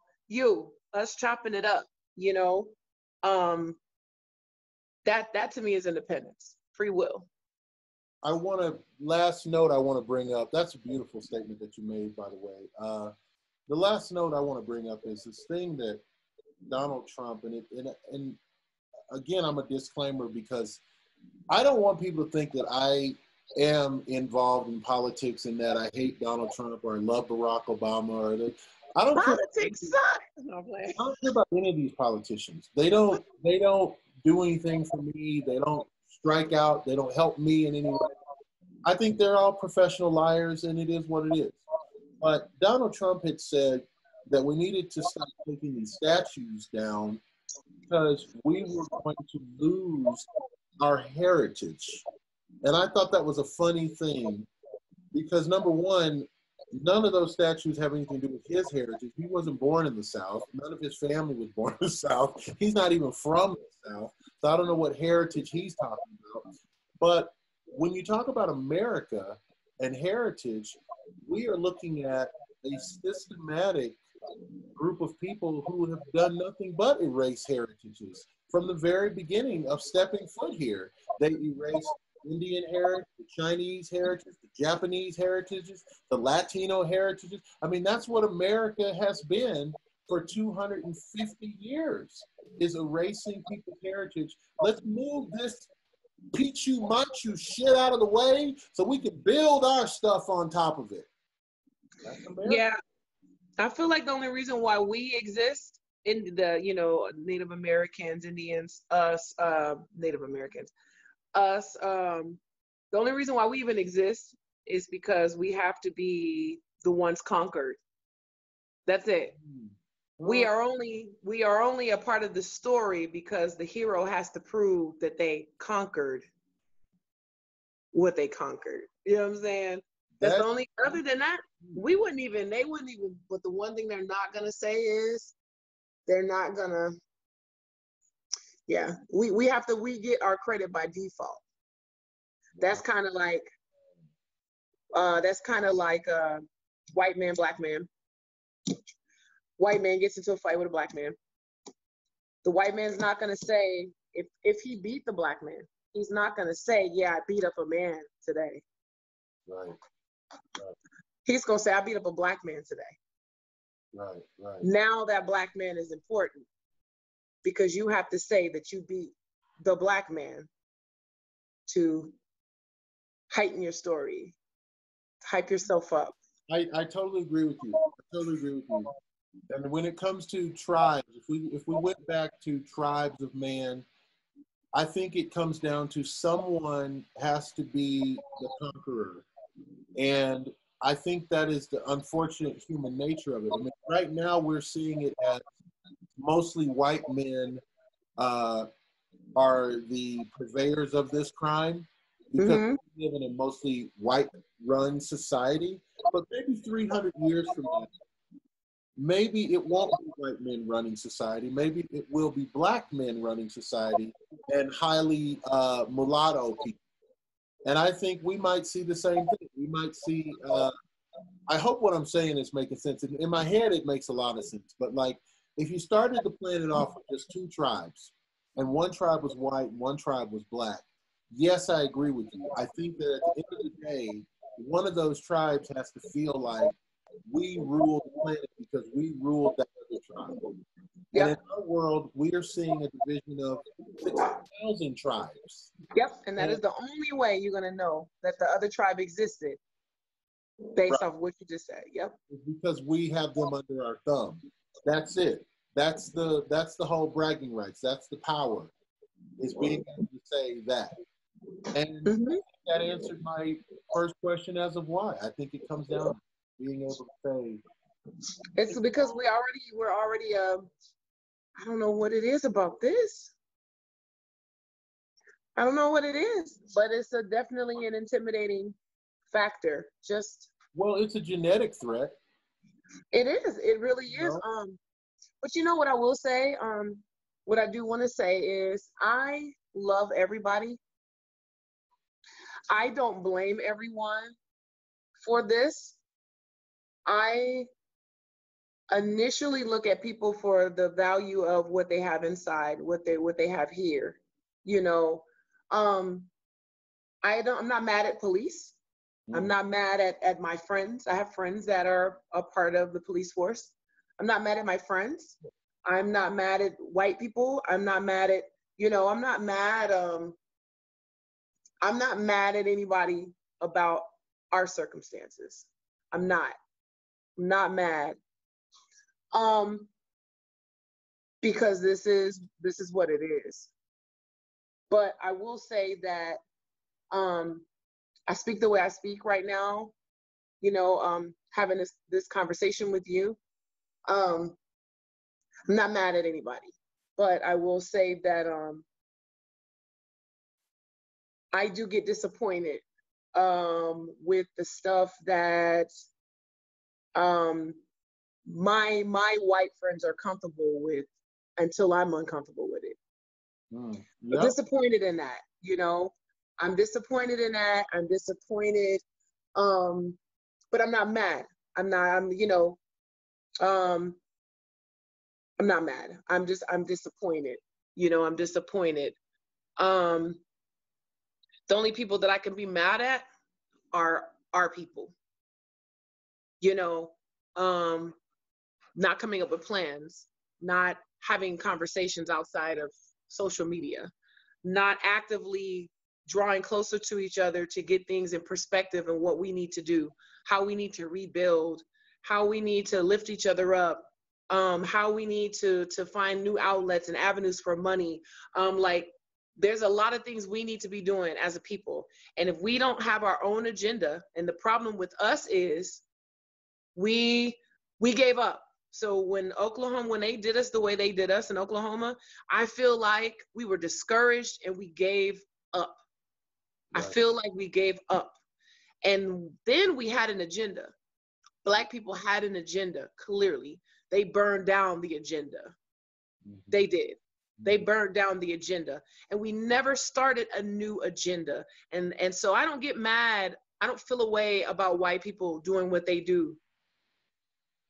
us chopping it up, you know. That to me is independence, free will. Last note I want to bring up, that's a beautiful statement that you made, by the way. The last note I want to bring up is this thing that Donald Trump, and again, I'm a disclaimer because I don't want people to think that I am involved in politics and that I hate Donald Trump or I love Barack Obama I don't politics suck. I don't care about any of these politicians. They don't do anything for me. They don't strike out. They don't help me in any way. I think they're all professional liars, and it is what it is. But Donald Trump had said that we needed to stop taking these statues down because we were going to lose our heritage. And I thought that was a funny thing because, number one, none of those statues have anything to do with his heritage. He wasn't born in the South. None of his family was born in the South. He's not even from the South. So I don't know what heritage he's talking about. But when you talk about America and heritage, we are looking at a systematic group of people who have done nothing but erase heritages from the very beginning of stepping foot here. They erased Indian heritage, the Chinese heritage, the Japanese heritages, the Latino heritages. I mean, that's what America has been for 250 years, is erasing people's heritage. Let's move this Pichu Machu shit out of the way so we can build our stuff on top of it. Yeah, I feel like the only reason why we exist in the, Native Americans, Indians, us, Native Americans, us, the only reason why we even exist is because we have to be the ones conquered. That's it. We are only a part of the story because the hero has to prove that they conquered what they conquered. You know what I'm saying? That's the only, other than that, they wouldn't even, but the one thing they're not going to say is they're not going to, we get our credit by default. That's kind of like white man, black man. White man gets into a fight with a black man. The white man's not going to say, if he beat the black man, he's not going to say, yeah, I beat up a man today. Right. He's going to say, I beat up a black man today. Right. Now that black man is important because you have to say that you beat the black man to heighten your story, hype yourself up. I totally agree with you. I totally agree with you. And when it comes to tribes, if we went back to tribes of man, I think it comes down to someone has to be the conqueror. And I think that is the unfortunate human nature of it. I mean, right now we're seeing it as mostly white men are the purveyors of this crime because we live in a mostly white-run society. But maybe 300 years from now, maybe it won't be white men running society. Maybe it will be black men running society and highly mulatto people. And I think we might see the same thing. We might see, I hope what I'm saying is making sense. In my head, it makes a lot of sense. But like, if you started the planet off with just two tribes, and one tribe was white and one tribe was black, yes, I agree with you. I think that at the end of the day, one of those tribes has to feel like we rule the planet because we ruled that other tribe. Yep. And in our world, we are seeing a division of 6,000 tribes. Yep, and that is the only way you're going to know that the other tribe existed based off what you just said. Yep. Because we have them under our thumb. That's it. That's the whole bragging rights. That's the power, is being able to say that. And that answered my first question as of why. I think it comes down to being able to say. It's because we're already I don't know what it is about this. I don't know what it is, but it's definitely an intimidating factor. Well, it's a genetic threat. It is. It really is. But you know what I will say? What I do want to say is I love everybody. I don't blame everyone for this. I initially look at people for the value of what they have inside, what they have here. You know, I'm not mad at police. I'm not mad at my friends. I have friends that are a part of the police force. I'm not mad at my friends. I'm not mad at white people. I'm not mad at, I'm not mad at anybody about our circumstances. I'm not mad. Because this is what it is. But I will say that I speak the way I speak right now, having this conversation with you. I'm not mad at anybody, but I will say that I do get disappointed with the stuff that my white friends are comfortable with until I'm uncomfortable with it. Yep. I'm disappointed in that, I'm disappointed in that. I'm disappointed. But I'm not mad. I'm not mad. I'm disappointed. I'm disappointed. The only people that I can be mad at are our people. Not coming up with plans, not having conversations outside of social media, not actively drawing closer to each other to get things in perspective and what we need to do, how we need to rebuild, how we need to lift each other up, how we need to find new outlets and avenues for money. There's a lot of things we need to be doing as a people. And if we don't have our own agenda, and the problem with us is we gave up. So when they did us the way they did us in Oklahoma, I feel like we were discouraged and we gave up. Right. I feel like we gave up. And then we had an agenda. Black people had an agenda, clearly. They burned down the agenda. They did. They burned down the agenda. And we never started a new agenda. And so I don't get mad. I don't feel a way about white people doing what they do.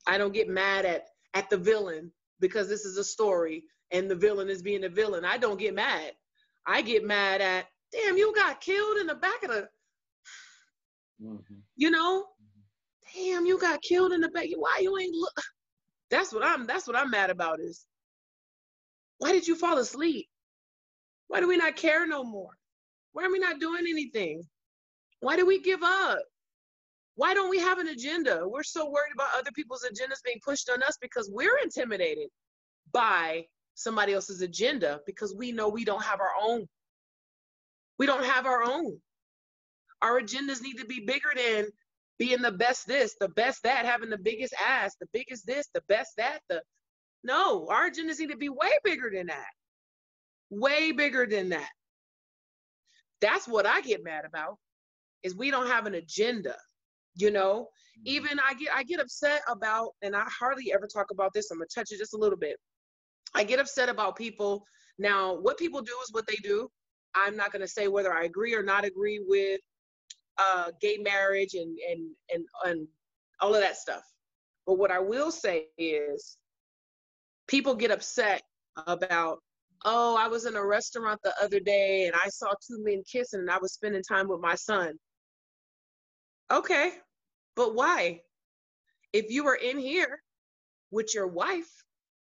I don't get mad at the villain because this is a story and the villain is being a villain. I don't get mad. I get mad at, damn, you got killed in the back of the, damn, you got killed in the back. Why you ain't look? That's what I'm mad about is, why did you fall asleep? Why do we not care no more? Why are we not doing anything? Why do we give up? Why don't we have an agenda? We're so worried about other people's agendas being pushed on us because we're intimidated by somebody else's agenda because we know we don't have our own. We don't have our own. Our agendas need to be bigger than being the best this, the best that, having the biggest ass, the biggest this, the best that. No, our agendas need to be way bigger than that. Way bigger than that. That's what I get mad about, is we don't have an agenda. You know, even I get upset about, and I hardly ever talk about this, I'm gonna touch it just a little bit. I get upset about people. Now, what people do is what they do. I'm not gonna say whether I agree or not agree with gay marriage and all of that stuff. But what I will say is people get upset about, oh, I was in a restaurant the other day and I saw two men kissing and I was spending time with my son. Okay, but why? If you were in here with your wife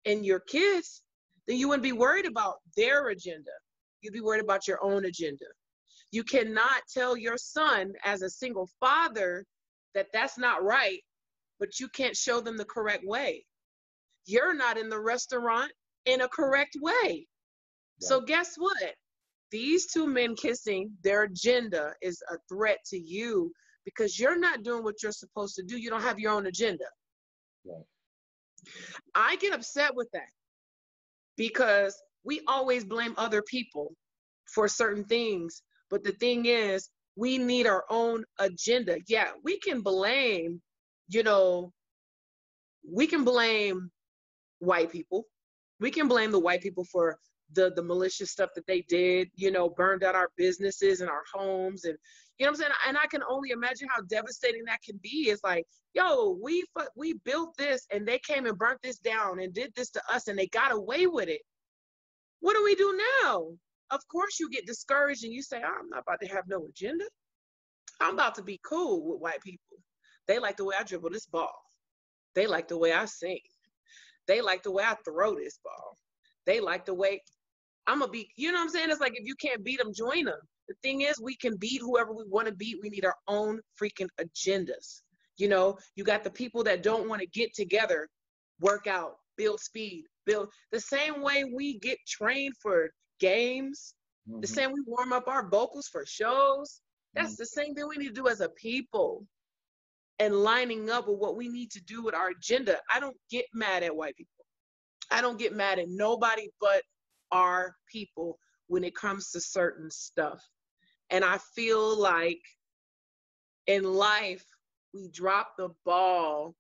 and your kids, then you wouldn't be worried about their agenda. You'd be worried about your own agenda. You cannot tell your son as a single father that that's not right, but you can't show them the correct way. You're not in the restaurant in a correct way. Right. So guess what? These two men kissing, their agenda is a threat to you because you're not doing what you're supposed to do. You don't have your own agenda. Right. I get upset with that because we always blame other people for certain things. But the thing is, we need our own agenda. Yeah, we can blame, we can blame white people. We can blame the white people for the malicious stuff that they did, burned out our businesses and our homes. And, you know what I'm saying? And I can only imagine how devastating that can be. It's like, yo, we built this and they came and burnt this down and did this to us and they got away with it. What do we do now? Of course you get discouraged and you say, I'm not about to have no agenda. I'm about to be cool with white people. They like the way I dribble this ball. They like the way I sing. They like the way I throw this ball. They like the way I'm going to be, you know what I'm saying? It's like, if you can't beat them, join them. The thing is, we can beat whoever we want to beat. We need our own freaking agendas. You got the people that don't want to get together, work out, build speed, build the same way we get trained for games, the same we warm up our vocals for shows. That's the same thing we need to do as a people, and lining up with what we need to do with our agenda. I don't get mad at white people. I don't get mad at nobody but our people when it comes to certain stuff. And I feel like in life, we drop the ball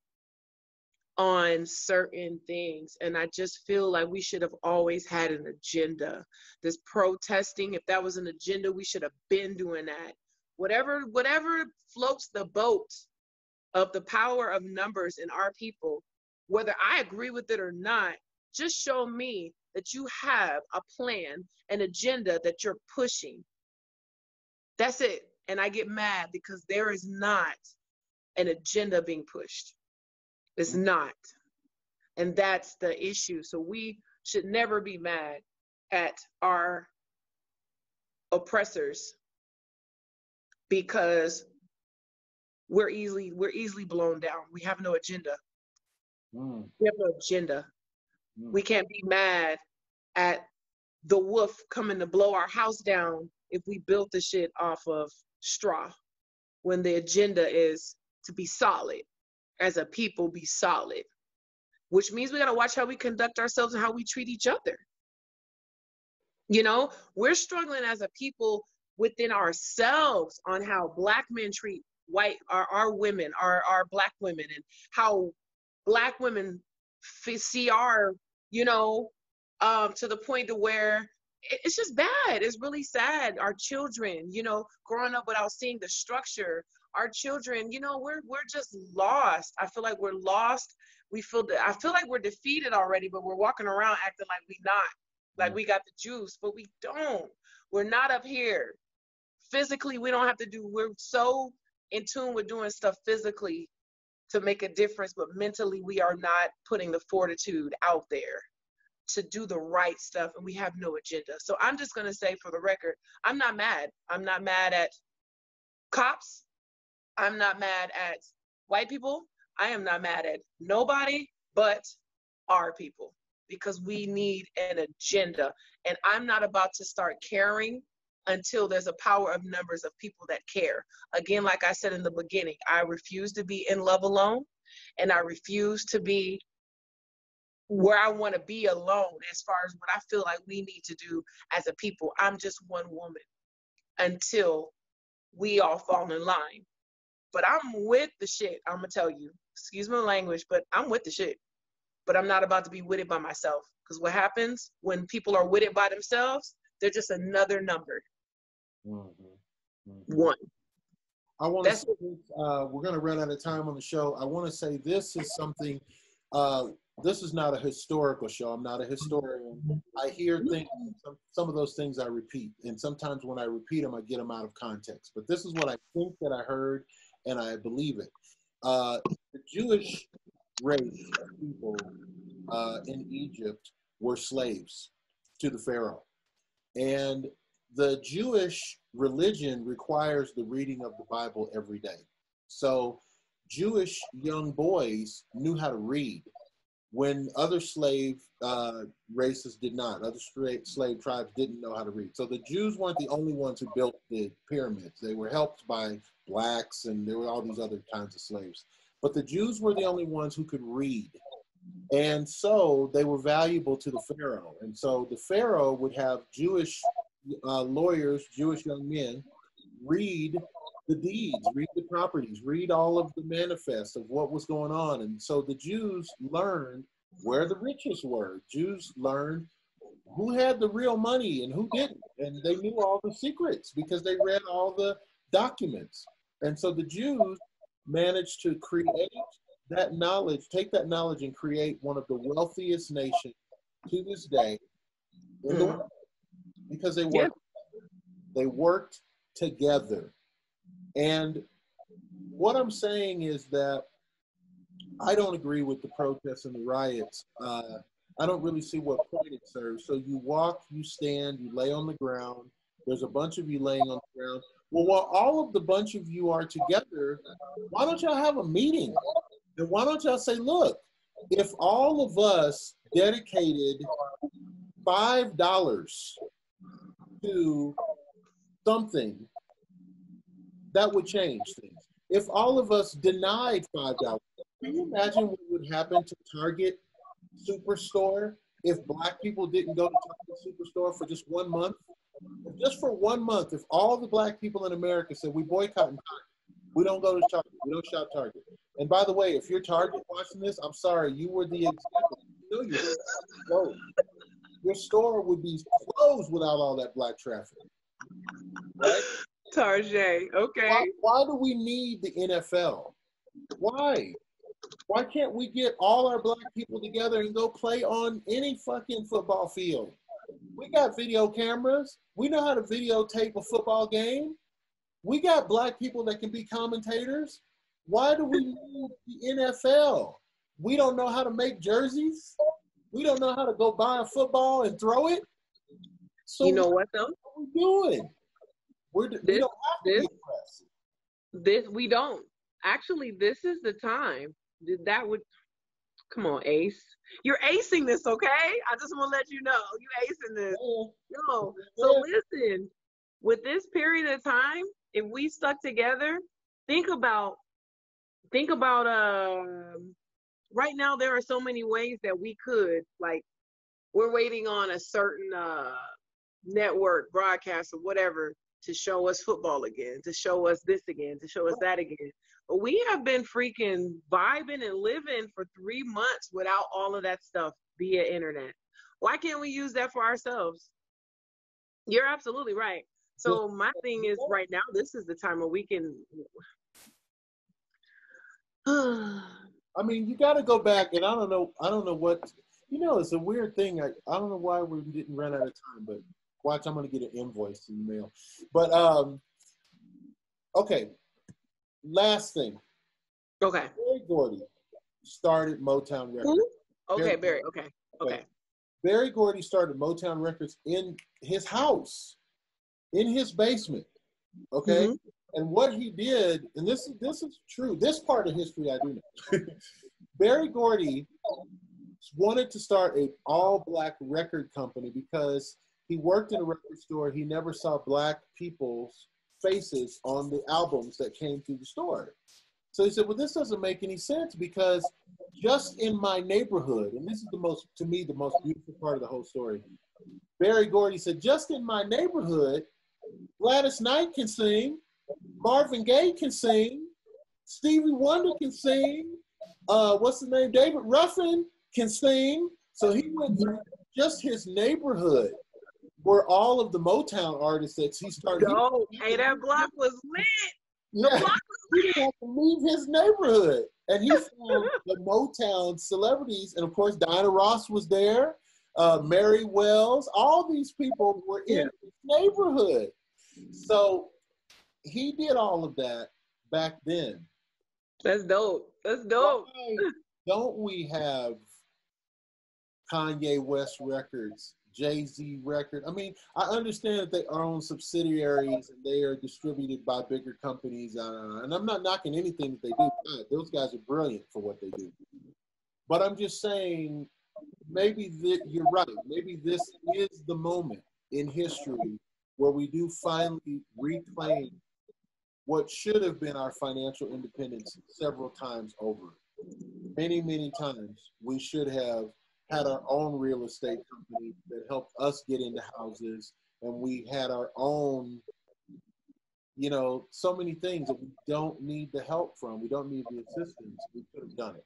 on certain things. And I just feel like we should have always had an agenda. This protesting, if that was an agenda, we should have been doing that. Whatever floats the boat of the power of numbers in our people, whether I agree with it or not, just show me that you have a plan, an agenda that you're pushing. That's it. And I get mad because there is not an agenda being pushed. It's not. And that's the issue. So we should never be mad at our oppressors because we're easily blown down. We have no agenda. We have no agenda. We can't be mad at the wolf coming to blow our house down if we built the shit off of straw, when the agenda is to be solid, as a people be solid, which means we got to watch how we conduct ourselves and how we treat each other. We're struggling as a people within ourselves on how Black men treat our women, our Black women, and how Black women see our, to the point to where it's just bad. It's really sad. Our children, growing up without seeing the structure, our children, we're just lost. I feel like we're lost. I feel like we're defeated already, but we're walking around acting like we not, like we got the juice, but we don't. We're not up here. Physically, we don't have to do, we're so in tune with doing stuff physically to make a difference, but mentally we are not putting the fortitude out there to do the right stuff, and we have no agenda. So I'm just going to say, for the record, I'm not mad. I'm not mad at cops. I'm not mad at white people. I am not mad at nobody but our people, because we need an agenda. And I'm not about to start caring until there's a power of numbers of people that care. Again, like I said in the beginning, I refuse to be in love alone, and I refuse to be where I want to be alone as far as what I feel like we need to do as a people. I'm just one woman until we all fall in line. But I'm with the shit. I'm going to tell you, excuse my language, but I'm with the shit. But I'm not about to be with it by myself. Because what happens when people are with it by themselves, they're just another number. One. I want to say, we're going to run out of time on the show. I want to say this is something, this is not a historical show. I'm not a historian. I hear things, some of those things I repeat. And sometimes when I repeat them, I get them out of context. But this is what I think that I heard, and I believe it. The Jewish race of people in Egypt were slaves to the Pharaoh. And the Jewish religion requires the reading of the Bible every day. So Jewish young boys knew how to read when other slave races did not. Other slave tribes didn't know how to read. So the Jews weren't the only ones who built the pyramids. They were helped by blacks, and there were all these other kinds of slaves. But the Jews were the only ones who could read. And so they were valuable to the Pharaoh. And so the Pharaoh would have Jewish lawyers, Jewish young men, read the deeds, read the properties, read all of the manifests of what was going on. And so the Jews learned where the riches were. Jews learned who had the real money and who didn't. And they knew all the secrets because they read all the documents. And so the Jews managed to create that knowledge, take that knowledge and create one of the wealthiest nations to this day in the world, because they worked together. And what I'm saying is that I don't agree with the protests and the riots. I don't really see what point it serves. So you walk, you stand, you lay on the ground. There's a bunch of you laying on the ground. Well, while all of the bunch of you are together, why don't y'all have a meeting? And why don't y'all say, look, if all of us dedicated $5 to something, that would change things. If all of us denied $5, can you imagine what would happen to Target Superstore if Black people didn't go to Target Superstore for just 1 month? Just for 1 month, if all the Black people in America said, we boycotting Target, we don't go to Target, we don't shop Target. And by the way, if you're Target watching this, I'm sorry, you were the example. You know your store would be closed without all that Black traffic. Right? Target, okay. Why do we need the NFL? Why? Why can't we get all our Black people together and go play on any fucking football field? We got video cameras. We know how to videotape a football game. We got Black people that can be commentators. Why do we need the NFL? We don't know how to make jerseys. We don't know how to go buy a football and throw it. So you know what though? What are we doing? We don't have to be oppressed. We don't. Actually, this is the time that would, come on, Ace. You're acing this, okay? I just want to let you know. You acing this. No. So listen, with this period of time, if we stuck together, think about right now there are so many ways that we could, like, we're waiting on a certain network broadcast or whatever to show us football again, to show us this again, to show us that again. But we have been freaking vibing and living for 3 months without all of that stuff via internet. Why can't we use that for ourselves? You're absolutely right. So my thing is, right now, this is the time where we can. I mean, you got to go back, and I don't know what, it's a weird thing. I don't know why we didn't run out of time, but watch, I'm going to get an invoice in the mail. But, okay, last thing. Okay. Barry Gordy started Motown Records. Who? Okay, Barry, okay. Barry Gordy started Motown Records in his house, in his basement, okay? Mm-hmm. And what he did, and this is true, this part of history I do know. Berry Gordy wanted to start an all-black record company because he worked in a record store. He never saw black people's faces on the albums that came through the store. So he said, well, this doesn't make any sense because just in my neighborhood, and this is to me, the most beautiful part of the whole story. Berry Gordy said, just in my neighborhood, Gladys Knight can sing, Marvin Gaye can sing, Stevie Wonder can sing, what's the name? David Ruffin can sing. So he went through just his neighborhood where all of the Motown artists that he started. Hey, that block was lit. Yeah, he didn't have to leave his neighborhood. And he found the Motown celebrities. And of course, Diana Ross was there, Mary Wells, all these people were in his neighborhood. So he did all of that back then. That's dope. That's dope. Why don't we have Kanye West records, Jay-Z record? I mean, I understand that they own subsidiaries and they are distributed by bigger companies. And I'm not knocking anything that they do. Those guys are brilliant for what they do. But I'm just saying, maybe you're right. Maybe this is the moment in history where we do finally reclaim what should have been our financial independence several times over. Many, many times we should have had our own real estate company that helped us get into houses, and we had our own, you know, so many things that we don't need the help from. We don't need the assistance. We could have done it.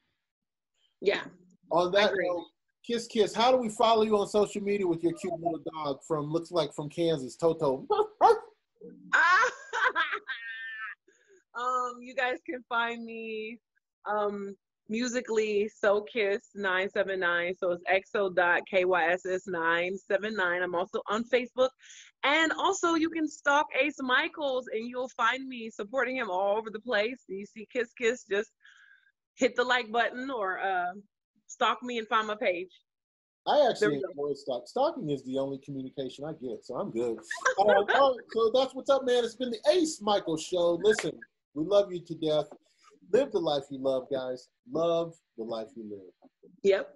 Yeah. On that note, Kiss Kiss, how do we follow you on social media with your cute little dog looks like from Kansas, Toto? You guys can find me musically SoKiss979. So it's exo.KYSS979. I'm also on Facebook. And also you can stalk Ace Micheals and you'll find me supporting him all over the place. You see Kiss Kiss, just hit the like button or stalk me and find my page. I actually enjoy stalking is the only communication I get, so I'm good. All right, so that's what's up, man. It's been the Ace Micheals Show. Listen, we love you to death. Live the life you love, guys. Love the life you live. Yep.